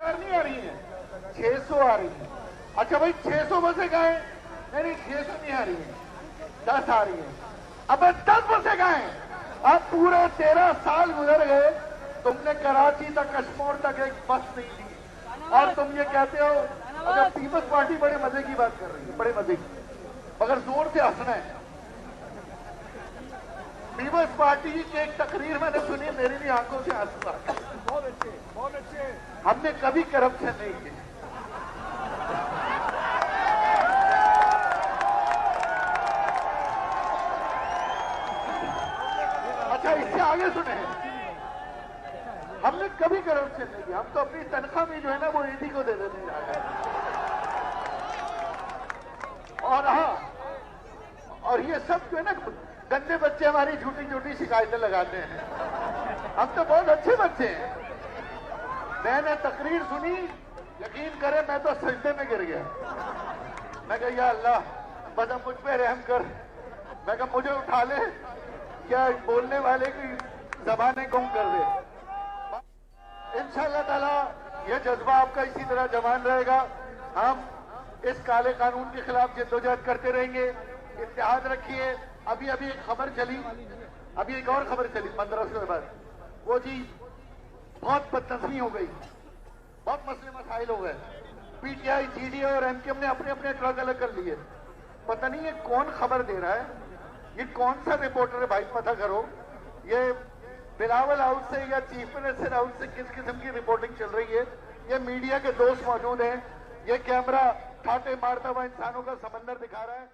नहीं आ रही है, 600 आ रही है। अच्छा भाई 600 बसें कहाँ हैं? नहीं 600 नहीं आ रही है, 10 आ रही है। अब 10 बसें कहाँ हैं? अब पूरे 13 साल गुजर गए, तुमने कराची तक कश्मीर तक एक बस नहीं दी, और तुम ये कहते हो। अगर पीपल्स पार्टी बड़े मजे की बात कर रही है, बड़े मजे की, मगर जोर से हंसना है। पीपल्स पार्टी की एक तकरीर मैंने सुनी, मेरी भी आंखों से आंसू आ गए। बहुत अच्छे, बहुत अच्छे। हमने कभी करप्शन नहीं की। अच्छा इससे आगे सुने, हमने कभी करप्शन नहीं किया। हम तो अपनी तनख्वाह भी जो है ना वो ईडी को दे देते हैं। और हाँ, और ये सब जो है ना गंदे बच्चे हमारी झूठी झूठी शिकायतें लगाते हैं। हम तो बहुत अच्छे बच्चे हैं। मैंने तकरीर सुनी, यकीन करें मैं तो सजदे में गिर गया। मैं कहा या अल्लाह बस अब मुझ पे रहम कर। मैं कहा मुझे उठा ले, क्या बोलने वाले की ज़बानें गुम कर दे। इंशाअल्लाह ताला ये जज्बा आपका इसी तरह जवान रहेगा। हम इस काले कानून के खिलाफ जद्दोजहद करते रहेंगे। इत्तेहाद रखिए। अभी एक खबर चली, अभी एक और खबर चली 1500 के बाद, वो जी बहुत बदतमीजी हो गई, बहुत मसले मसाइल हो गए। पीटीआई, जीडी और एमकेएम ने अपने अपने ट्रक अलग कर लिए। पता नहीं ये कौन खबर दे रहा है, ये कौन सा रिपोर्टर है भाई, पता करो। ये बिलावल हाउस से या चीफ मिनिस्टर हाउस से किस किस्म की रिपोर्टिंग चल रही है? ये मीडिया के दोस्त मौजूद हैं, ये कैमरा ठाटे मारता हुआ इंसानों का समंदर दिखा रहा है।